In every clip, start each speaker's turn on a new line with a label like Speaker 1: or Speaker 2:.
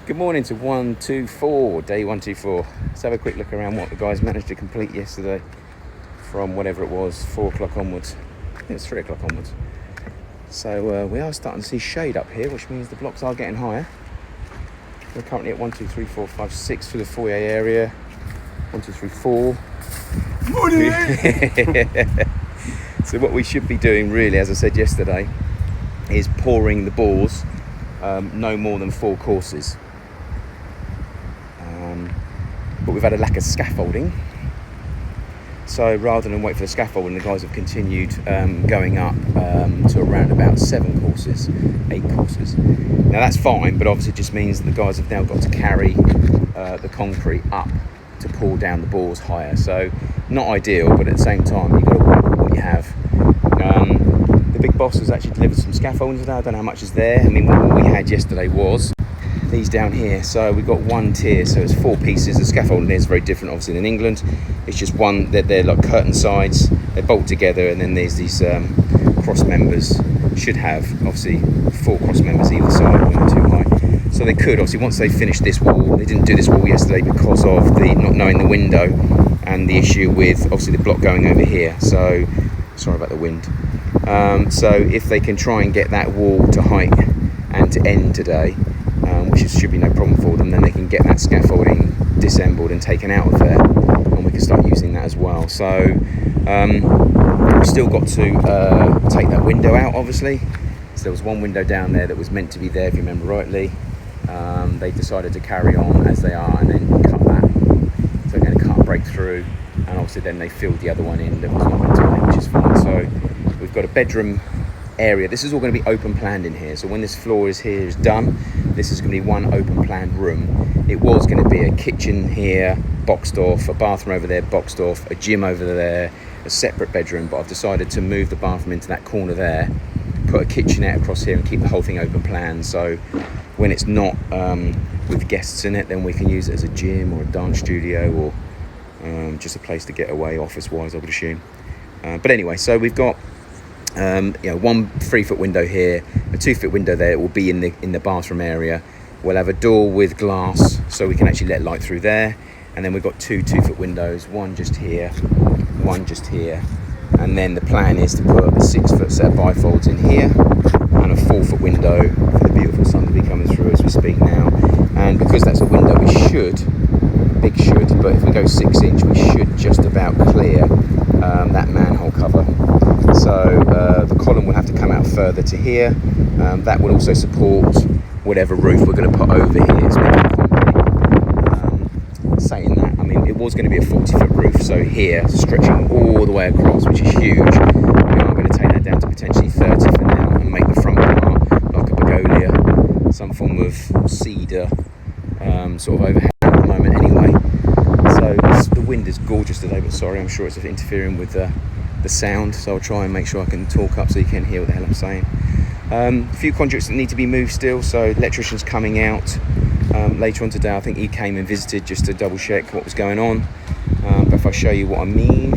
Speaker 1: Good morning to 124, day 124. Let's have a quick look around what the guys managed to complete yesterday from whatever it was, 4 o'clock onwards. I think it's 3 o'clock onwards. So we are starting to see shade up here, which means the blocks are getting higher. We're currently at 1, 2, 3, 4, 5, 6 for the foyer area. 1, 2, 3, 4.
Speaker 2: Morning!
Speaker 1: So what we should be doing really, as I said yesterday, is pouring the bores no more than 4 courses. But we've had a lack of scaffolding, so rather than wait for the scaffolding, the guys have continued going up to around about 7 courses, 8 courses. Now that's fine, but obviously it just means that the guys have now got to carry the concrete up to pull down the bores higher. So not ideal, but at the same time you've got to work with what you have. The big boss has actually delivered some scaffolding today. I don't know how much is there. I mean, what we had yesterday was these down here. So we've got one tier, so it's 4 pieces. The scaffolding is very different obviously than England. It's just one, they're like curtain sides, they bolt together, and then there's these cross members. Should have obviously 4 cross members either side when they're too high. So they could obviously, once they finish this wall, they didn't do this wall yesterday because of the not knowing the window and the issue with obviously the block going over here. So sorry about the wind. So if they can try and get that wall to height and to end today, which should be no problem for them, then they can get that scaffolding disassembled and taken out of there, and we can start using that as well. So we've still got to take that window out obviously. So there was one window down there that was meant to be there, if you remember rightly. They decided to carry on as they are and then cut that. So they're going to cut, break through, and obviously then they filled the other one in that was not meant to be, which is fine. So we've got a bedroom area. This is all going to be open planned in here. So when this floor is done, this is going to be one open planned room. It was going to be a kitchen here, boxed off, a bathroom over there, boxed off, a gym over there, a separate bedroom, but I've decided to move the bathroom into that corner there, put a kitchenette across here and keep the whole thing open planned. So when it's not with guests in it, then we can use it as a gym or a dance studio or just a place to get away office wise, I would assume. But anyway, so we've got 1 3-foot window here, a 2-foot window there. It will be in the bathroom area. We'll have a door with glass so we can actually let light through there, and then we've got 2 2-foot windows, one just here, one just here, and then the plan is to put a 6-foot set of bifolds in here and a 4-foot window for the beautiful sun to be coming through as we speak now. And because that's a window, we should, big should, but if we go 6 inch, we should just about clear that manhole cover. So the column will have to come out further to here. That will also support whatever roof we're going to put over here. It's making concrete. Saying that, I mean, it was going to be a 40-foot roof, so here, stretching all the way across, which is huge. We are going to take that down to potentially 30 for now and make the front part like a begonia, some form of cedar sort of overhang at the moment anyway. So the wind is gorgeous today, but sorry, I'm sure it's interfering with the sound, so I'll try and make sure I can talk up so you can hear what the hell I'm saying. A few conduits that need to be moved still, so electrician's coming out later on today. I think he came and visited just to double check what was going on. But if I show you what I mean,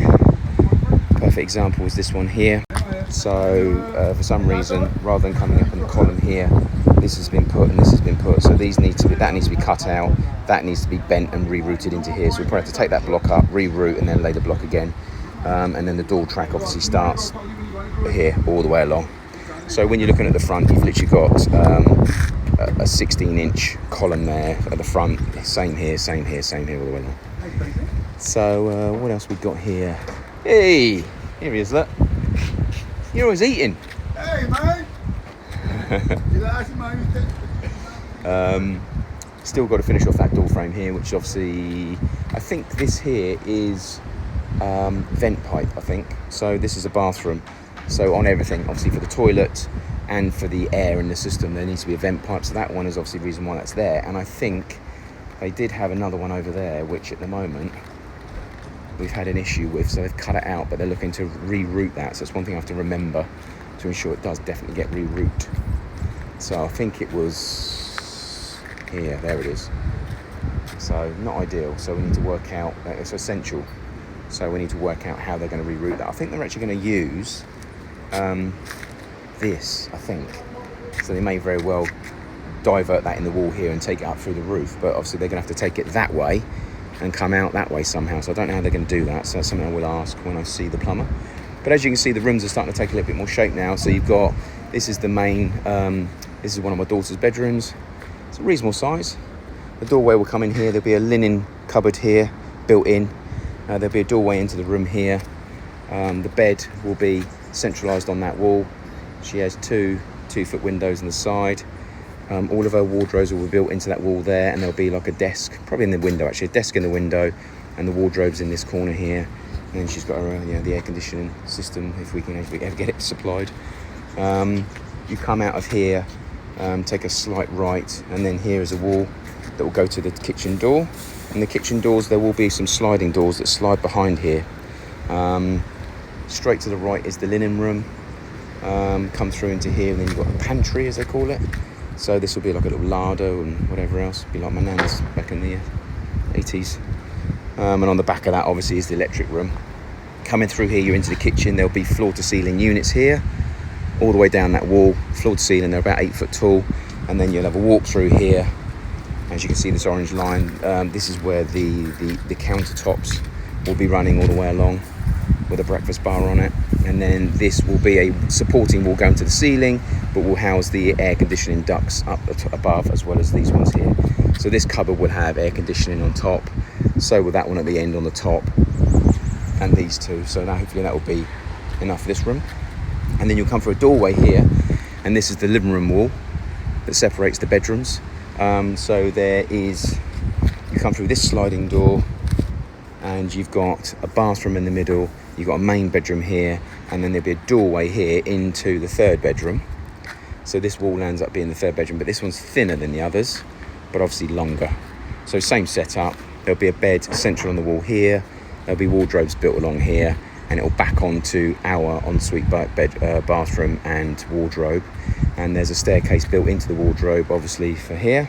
Speaker 1: perfect example is this one here. So for some reason, rather than coming up in the column here, this has been put and this has been put, so these need to be, that needs to be cut out, that needs to be bent and rerouted into here. So we'll probably have to take that block up, reroute, and then lay the block again. And then the door track obviously starts here all the way along. So when you're looking at the front, you've literally got a 16-inch column there at the front. Same here all the way along. So what else we got here? Hey, here he is, look. You're always eating.
Speaker 2: Hey, man.
Speaker 1: Still got to finish off that door frame here, which obviously, I think this here is vent pipe, I think. So this is a bathroom. So on everything, obviously for the toilet and for the air in the system, there needs to be a vent pipe. So that one is obviously the reason why that's there. And I think they did have another one over there, which at the moment we've had an issue with. So they've cut it out, but they're looking to reroute that. So that's one thing I have to remember to ensure it does definitely get rerouted. So I think it was here, there it is. So not ideal. So we need to work out, it's essential. So we need to work out how they're going to reroute that. I think they're actually going to use this, I think. So they may very well divert that in the wall here and take it up through the roof, but obviously they're going to have to take it that way and come out that way somehow, so I don't know how they're going to do that, so that's something I will ask when I see the plumber. But as you can see, the rooms are starting to take a little bit more shape now. So you've got, this is the main, this is one of my daughter's bedrooms. It's a reasonable size. The doorway will come in here. There'll be a linen cupboard here built in. There'll be a doorway into the room here. The bed will be centralised on that wall. She has two 2-foot windows on the side. All of her wardrobes will be built into that wall there, and there'll be like a desk, probably in the window actually, a desk in the window, and the wardrobes in this corner here. And then she's got her, the air conditioning system, if we ever get it supplied. You come out of here, take a slight right, and then here is a wall that will go to the kitchen door. And the kitchen doors, there will be some sliding doors that slide behind here. Straight to the right is the linen room. Come through into here, and then you've got the pantry, as they call it. So this will be like a little larder and whatever else. It'll be like my nana's back in the 80s. And on the back of that, obviously, is the electric room. Coming through here, you're into the kitchen. There'll be floor-to-ceiling units here, all the way down that wall, floor-to-ceiling. They're about 8 foot tall. And then you'll have a walk through here. As you can see, this orange line, this is where the countertops will be running all the way along with a breakfast bar on it. And then this will be a supporting wall going to the ceiling, but will house the air conditioning ducts up above, as well as these ones here. So this cupboard will have air conditioning on top. So will that one at the end on the top, and these two. So now hopefully that will be enough for this room. And then you'll come through a doorway here, and this is the living room wall that separates the bedrooms. So there is, you come through this sliding door, and you've got a bathroom in the middle. You've got a main bedroom here, and then there'll be a doorway here into the third bedroom. So this wall ends up being the third bedroom, but this one's thinner than the others, but obviously longer. So same setup. There'll be a bed central on the wall here. There'll be wardrobes built along here, and it'll back onto our ensuite bathroom and wardrobe. And there's a staircase built into the wardrobe, obviously, for here.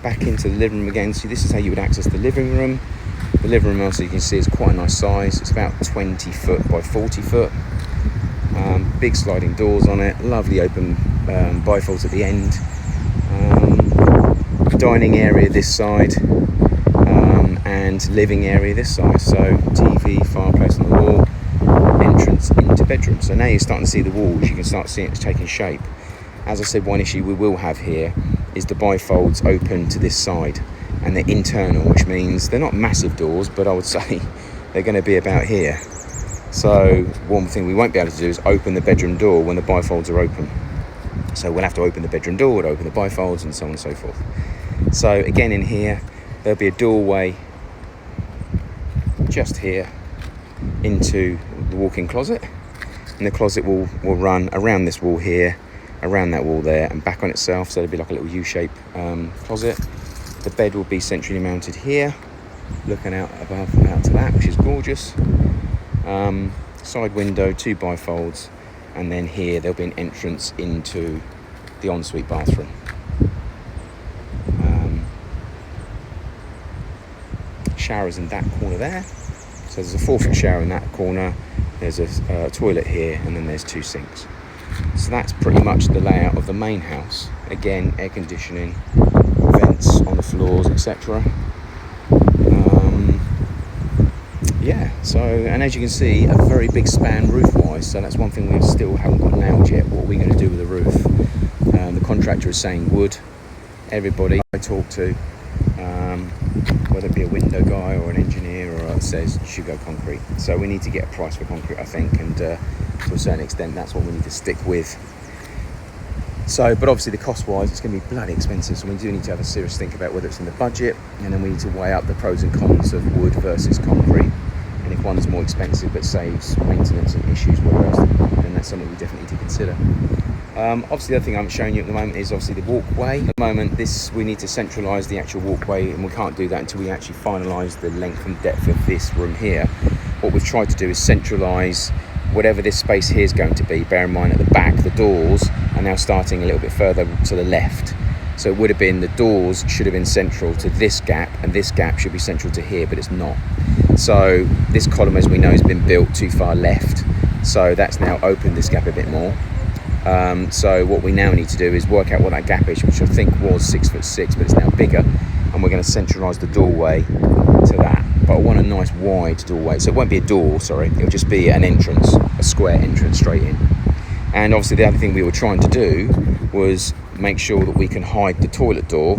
Speaker 1: Back into the living room again. So this is how you would access the living room. The living room, also, you can see, is quite a nice size. It's about 20 foot by 40 foot. Big sliding doors on it. Lovely open bifolds at the end. Dining area this side, and living area this side. So TV, fireplace on the wall, entrance into bedroom. So now you're starting to see the walls. You can start seeing it's taking shape. As I said, one issue we will have here is the bifolds open to this side, and they're internal, which means they're not massive doors, but I would say they're going to be about here. So one thing we won't be able to do is open the bedroom door when the bifolds are open. So we'll have to open the bedroom door to open the bifolds, and so on and so forth. So again, in here, there'll be a doorway just here into the walk-in closet. And the closet will run around this wall here, around that wall there, and back on itself. So there'll be like a little U-shaped closet. The bed will be centrally mounted here, looking out above, out to that, which is gorgeous. Side window, 2 bifolds, and then here there'll be an entrance into the ensuite bathroom. Showers in that corner there. So there's a 4-foot shower in that corner. There's a toilet here, and then there's 2 sinks. So that's pretty much the layout of the main house. Again, air conditioning, vents on the floors, etc. So, and as you can see, a very big span roof-wise. So that's one thing we still haven't got nailed yet. What are we going to do with the roof? The contractor is saying wood. Everybody I talk to, whether it be a window guy or an engineer, or says you should go concrete. So we need to get a price for concrete, I think, and to a certain extent, that's what we need to stick with. So, but obviously the cost-wise, it's going to be bloody expensive. So we do need to have a serious think about whether it's in the budget, and then we need to weigh up the pros and cons of wood versus concrete. And if one's more expensive but saves maintenance and issues, whereas, then that's something we definitely need to consider. Obviously, the other thing I'm showing you at the moment is obviously the walkway. At the moment, we need to centralise the actual walkway, and we can't do that until we actually finalise the length and depth of this room here. What we've tried to do is centralise whatever this space here is going to be. Bear in mind, at the back, the doors are now starting a little bit further to the left. So it would have been, the doors should have been central to this gap, and this gap should be central to here, but it's not. So this column, as we know, has been built too far left. So that's now opened this gap a bit more. So what we now need to do is work out what that gap is, which I think was 6'6", but it's now bigger, and we're going to centralise the doorway to that. But I want a nice wide doorway, so it won't be a door, sorry, it'll just be an entrance, a square entrance straight in. And obviously the other thing we were trying to do was make sure that we can hide the toilet door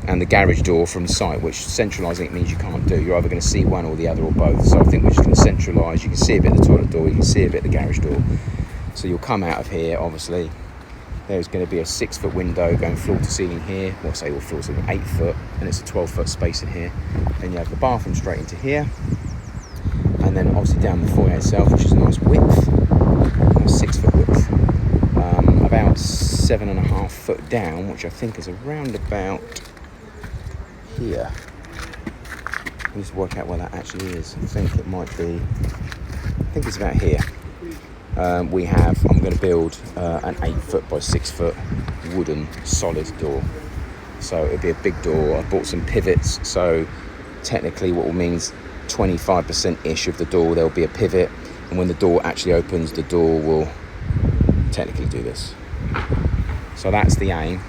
Speaker 1: and the garage door from the site, which centralising it means you can't do. You're either going to see one or the other or both. So I think we're just going to centralise. You can see a bit of the toilet door, you can see a bit of the garage door. So you'll come out of here, obviously. There's going to be a 6-foot window going floor to ceiling here. Well, say all floor to ceiling, 8 foot, and it's a 12-foot space in here. Then you have the bathroom straight into here. And then obviously down the foyer itself, which is a nice width, a 6-foot width. About 7.5 foot down, which I think is around about here. Let me just work out where that actually is. I think it might be, I think it's about here. I'm going to build an 8-foot by 6-foot wooden solid door. So it'll be a big door. I bought some pivots, so technically what will means 25%-ish of the door there'll be a pivot, and when the door actually opens, the door will technically do this. So that's the aim.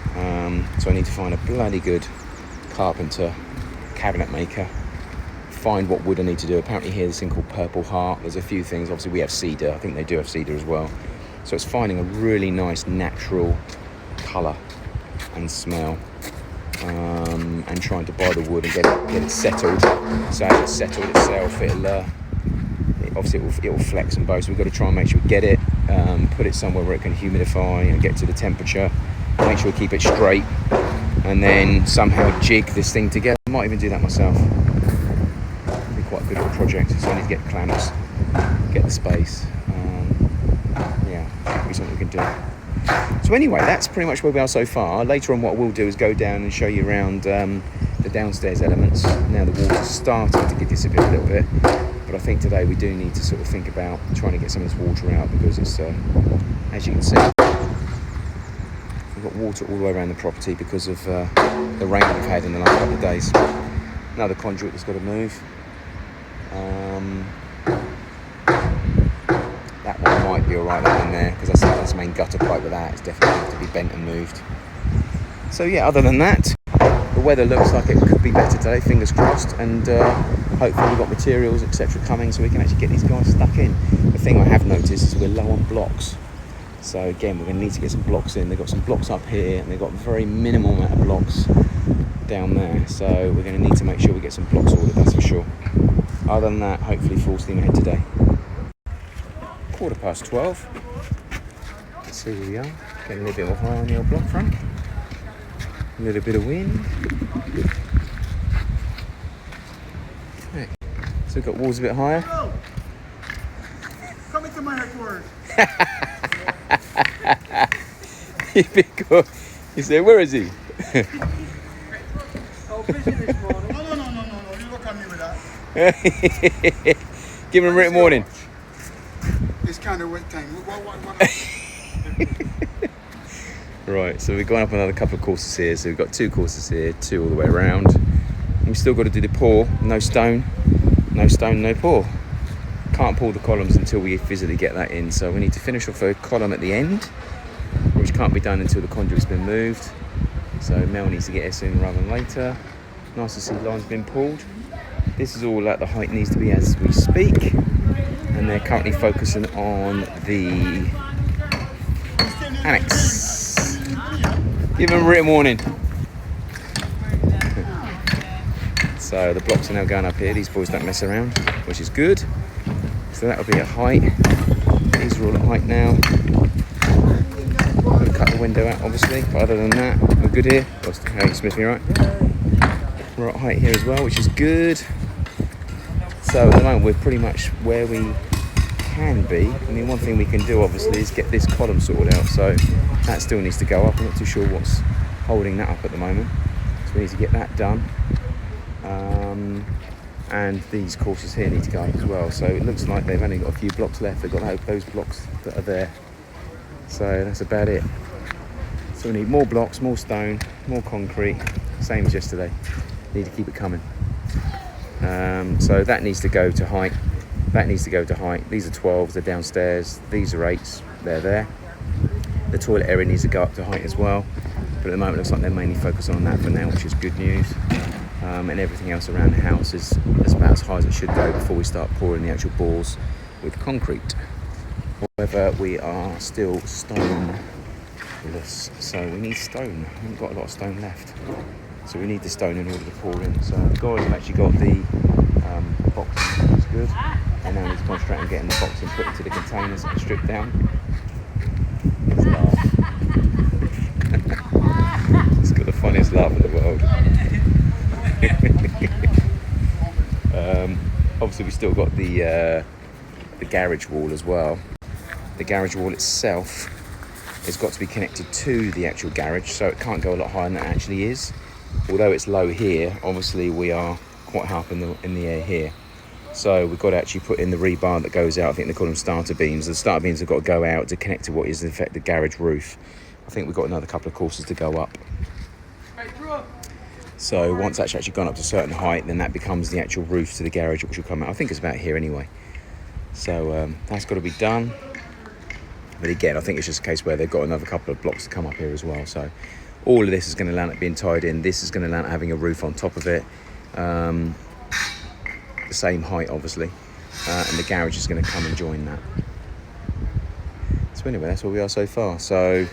Speaker 1: So I need to find a bloody good carpenter, cabinet maker, find what wood I need to do. Apparently here there's this thing called Purple Heart. There's a few things. Obviously we have cedar. I think they do have cedar as well. So it's finding a really nice natural colour and smell, and trying to buy the wood and get it settled. So as it's settled itself, it will flex and bow. So we've got to try and make sure we get it, put it somewhere where it can humidify and get to the temperature. Make sure we keep it straight, and then somehow jig this thing together. I might even do that myself. It'll be quite a good little project. So I need to get the clamps, get the space. Yeah, that'll be something we can do. So anyway, that's pretty much where we are so far. Later on, what we'll do is go down and show you around the downstairs elements. Now the water's starting to disappear a little bit, but I think today we do need to sort of think about trying to get some of this water out, because it's, as you can see, we've got water all the way around the property because of the rain we've had in the last couple of days. Another conduit that's got to move. That one might be alright, that one there, because that's the main gutter pipe with that. It's definitely going to be bent and moved. So yeah, other than that, the weather looks like it could be better today, fingers crossed, and hopefully we've got materials, etc. coming so we can actually get these guys stuck in. The thing I have noticed is we're low on blocks. So again, we're going to need to get some blocks in. They've got some blocks up here, and they've got a very minimal amount of blocks down there. So we're going to need to make sure we get some blocks ordered, that's for sure. Other than that, hopefully full steam ahead today. 12:15. Let's see where we are. Getting a little bit more high on the old block front. A little bit of wind. Okay. So we've got walls a bit higher.
Speaker 2: Hello. Come into my headquarters.
Speaker 1: You say, where is he?
Speaker 2: Oh, busy this morning. No. You look at me with that.
Speaker 1: Give him a written warning.
Speaker 2: It's kind of wet time. What?
Speaker 1: Right, so we've gone up another couple of courses here. So we've got 2 courses here, 2 all the way around. And we've still got to do the pour. No stone, no pour. Can't pour the columns until we physically get that in. So we need to finish off a column at the end, which can't be done until the conduit's been moved. So Mel needs to get here sooner rather than later. Nice to see lines been pulled. This is all at the height needs to be as we speak. And they're currently focusing on the annex. Give them a written warning. So the blocks are now going up here. These boys don't mess around, which is good. So that will be at height. These are all at height now. Got to cut the window out, obviously. But other than that, we're good here. Hey, Smith, you all right? We're at height here as well, which is good. So at the moment, we're pretty much where we can be. I mean, one thing we can do, obviously, is get this column sorted out. So that still needs to go up. I'm not too sure what's holding that up at the moment. So we need to get that done. And these courses here need to go up as well. So it looks like they've only got a few blocks left. They've got those blocks that are there. So that's about it. So we need more blocks, more stone, more concrete, same as yesterday. Need to keep it coming. So that needs to go to height. That needs to go to height. These are 12s, they're downstairs. These are 8s, they're there. The toilet area needs to go up to height as well, but at the moment it looks like they're mainly focused on that for now, which is good news. And everything else around the house is about as high as it should go before we start pouring the actual balls with concrete. However, we are still stoneless, so we need stone. We haven't got a lot of stone left, so we need the stone in order to pour in. So the guys have actually got the box in, that's good. And now we need to concentrate on getting the box and put into the containers and stripped down. Let's laugh. It's got the funniest laugh in the world. Obviously, we still got the garage wall as well. The garage wall itself has got to be connected to the actual garage, so it can't go a lot higher than it actually is. Although it's low here, obviously we are quite high up in the air here. So we've got to actually put in the rebar that goes out. I think they call them starter beams. The starter beams have got to go out to connect to what is in effect the garage roof. I think we've got another couple of courses to go up. So once that's actually gone up to a certain height, then that becomes the actual roof to the garage, which will come out. I think it's about here anyway. So that's got to be done. But again, I think it's just a case where they've got another couple of blocks to come up here as well. So all of this is going to land up being tied in. This is going to land up having a roof on top of it. The same height, obviously. And the garage is going to come and join that. So anyway, that's where we are so far. So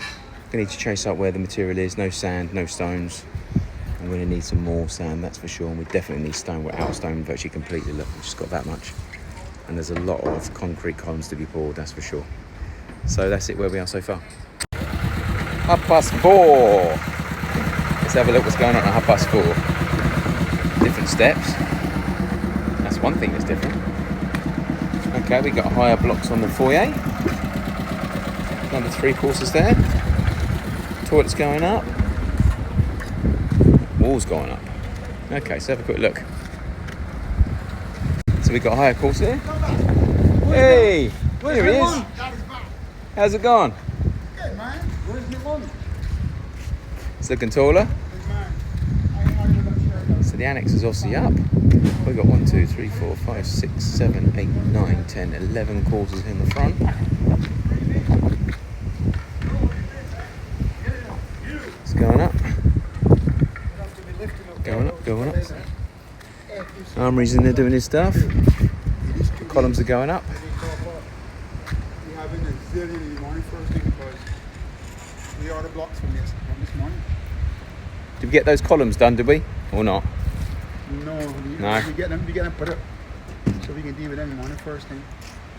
Speaker 1: we need to chase up where the material is. No sand, no stones. I'm going to need some more sand, that's for sure. And we definitely need stone. We're out of stone virtually completely. Look, we've just got that much. And there's a lot of concrete columns to be poured, that's for sure. So that's it where we are so far. 4:30. Let's have a look what's going on at 4:30. Different steps. That's one thing that's different. Okay, we got higher blocks on the foyer. Another 3 courses there. Toilet's going up. Wall's going up. Okay, so have a quick look. So we got higher course here. Hey, here he is. How's it going?
Speaker 2: Good, man. Where's your mum?
Speaker 1: It's looking taller. So the annex is obviously up. We've got 1, 2, 3, 4, 5, 6, 7, 8, 9, 10, 11 courses in the front. It's going up. Going up. Armory's in there doing his stuff. The columns are going up.
Speaker 2: We having a zillion in the morning first thing because we are the blocks from this morning.
Speaker 1: Did we get those columns done, did we? Or not?
Speaker 2: No.
Speaker 1: No.
Speaker 2: We get them put up so we can deal with them in the morning first thing.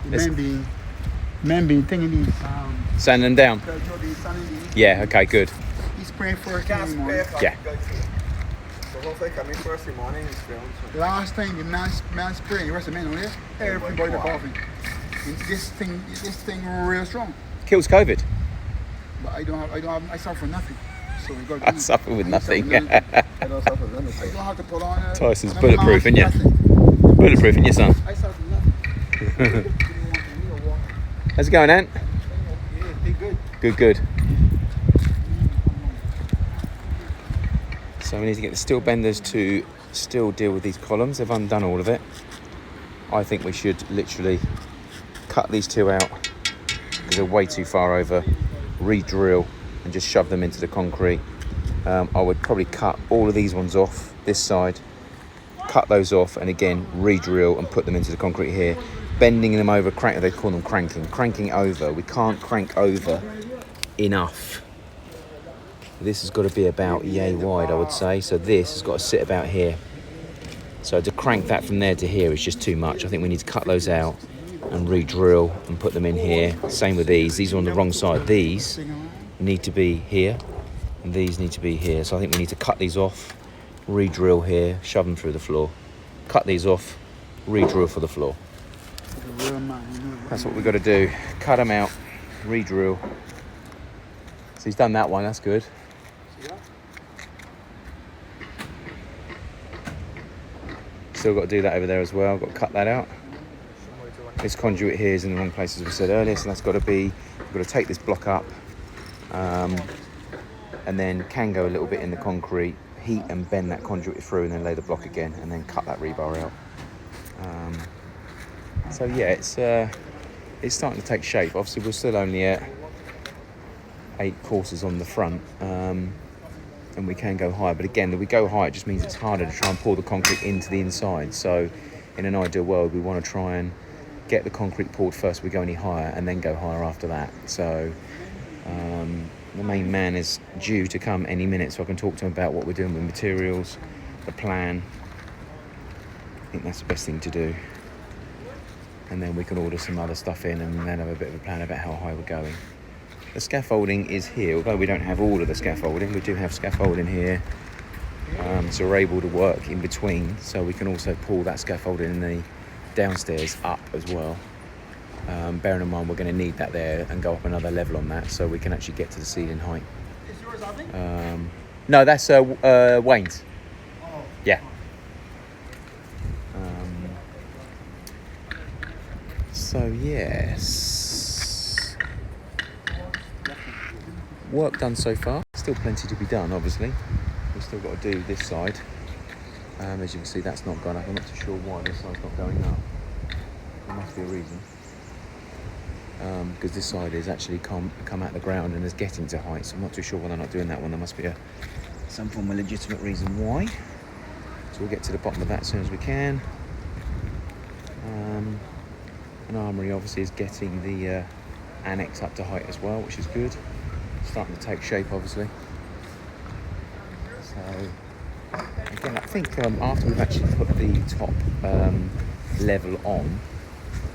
Speaker 2: The
Speaker 1: It's-
Speaker 2: men being thinking these
Speaker 1: Sand them down. Yeah, okay, good.
Speaker 2: he's spraying first thing in the morning.
Speaker 1: Yeah.
Speaker 3: So hopefully coming first in the morning is filmed.
Speaker 2: Last time the man spraying, the rest of the men on there, everybody was coughing. And this thing real strong.
Speaker 1: Kills COVID.
Speaker 2: But I suffer nothing. So we got
Speaker 1: I suffer with nothing.
Speaker 3: I don't suffer with anything.
Speaker 2: You don't have to put on
Speaker 1: Tyson's
Speaker 2: another
Speaker 1: bulletproof,
Speaker 2: mask,
Speaker 1: innit?
Speaker 2: nothing.
Speaker 1: Bulletproof, innit, son?
Speaker 2: I suffer nothing.
Speaker 1: How's it going, Ant?
Speaker 2: Yeah, they good.
Speaker 1: Good. So we need to get the steel benders to still deal with these columns. They've undone all of it. I think we should literally cut these 2 out because they're way too far over, re-drill and just shove them into the concrete. I would probably cut all of these ones off this side, cut those off, and again re-drill and put them into the concrete here, bending them over. They call them cranking over. We can't crank over enough. This has got to be about yay wide, I would say. So this has got to sit about here. So to crank that from there to here is just too much. I think we need to cut those out and re-drill and put them in here. Same with these. These are on the wrong side. These need to be here and these need to be here. So I think we need to cut these off, re-drill here, shove them through the floor. Cut these off, re-drill for the floor. That's what we've got to do. Cut them out, re-drill. So he's done that one, that's good. Still got to do that over there as well. Got to cut that out. This conduit here is in the wrong place, as we said earlier, so that's got to be, we've got to take this block up and then can go a little bit in the concrete, heat and bend that conduit through and then lay the block again and then cut that rebar out. So yeah, it's starting to take shape. Obviously we're still only at 8 courses on the front, and we can go higher. But again, if we go higher, it just means it's harder to try and pour the concrete into the inside. So in an ideal world, we want to try and get the concrete poured first, we go any higher, and then go higher after that. So the main man is due to come any minute, so I can talk to him about what we're doing with materials, the plan. I think that's the best thing to do. And then we can order some other stuff in and then have a bit of a plan about how high we're going. The scaffolding is here, although we don't have all of the scaffolding. We do have scaffolding here, so we're able to work in between. So we can also pull that scaffolding in the downstairs up as well. Bearing in mind we're going to need that there and go up another level on that, so we can actually get to the ceiling height.
Speaker 2: Is yours, Abby?
Speaker 1: No, that's Wayne's.
Speaker 2: Oh.
Speaker 1: Yeah. So yes, work done so far. Still plenty to be done, obviously. We've still got to do this side. As you can see, that's not gone up. I'm not too sure why this side's not going up. There must be a reason. Because this side is actually come out of the ground and is getting to height, so I'm not too sure why they're not doing that one. There must be some form of legitimate reason why. So we'll get to the bottom of that as soon as we can. An armoury obviously is getting the annex up to height as well, which is good. Starting to take shape, obviously. So again, I think after we've actually put the top level on,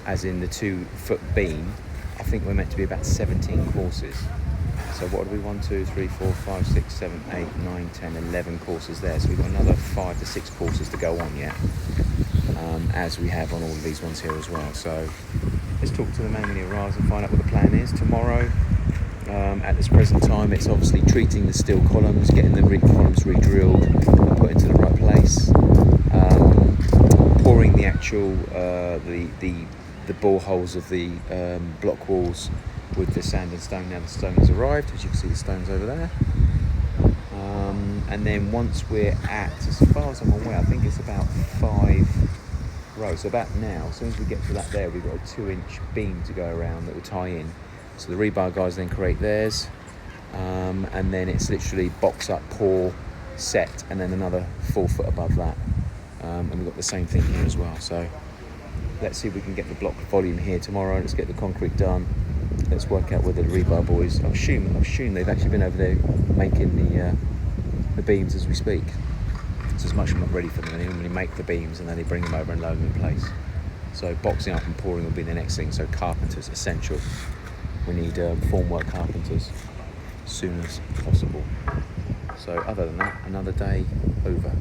Speaker 1: as in the 2-foot beam, I think we're meant to be about 17 courses. So what do we, 1, 2, 3, 4, 5, 6, 7, 8, 9, 10, 11 courses there. So we've got another 5 to 6 courses to go on yet, as we have on all of these ones here as well. So let's talk to the man when he arrives and find out what the plan is. Tomorrow, at this present time, it's obviously treating the steel columns, getting the columns re-drilled and put into the right place, pouring the actual the bore holes of the block walls with the sand and stone. Now the stone has arrived, as you can see the stone's over there. And then once we're at, as far as I'm aware, I think it's about 5 rows. So about now, as soon as we get to that there, we've got a 2-inch beam to go around that will tie in. So the rebar guys then create theirs, and then it's literally box up, pour, set, and then another 4 foot above that. And we've got the same thing here as well. So let's see if we can get the block volume here tomorrow. Let's get the concrete done. Let's work out whether the rebar boys, I assume they've actually been over there making the beams as we speak. So as much as I'm not ready for them, they normally make the beams and then they bring them over and load them in place. So boxing up and pouring will be the next thing. So carpenters, essential. We need formwork carpenters as soon as possible. So other than that, another day over.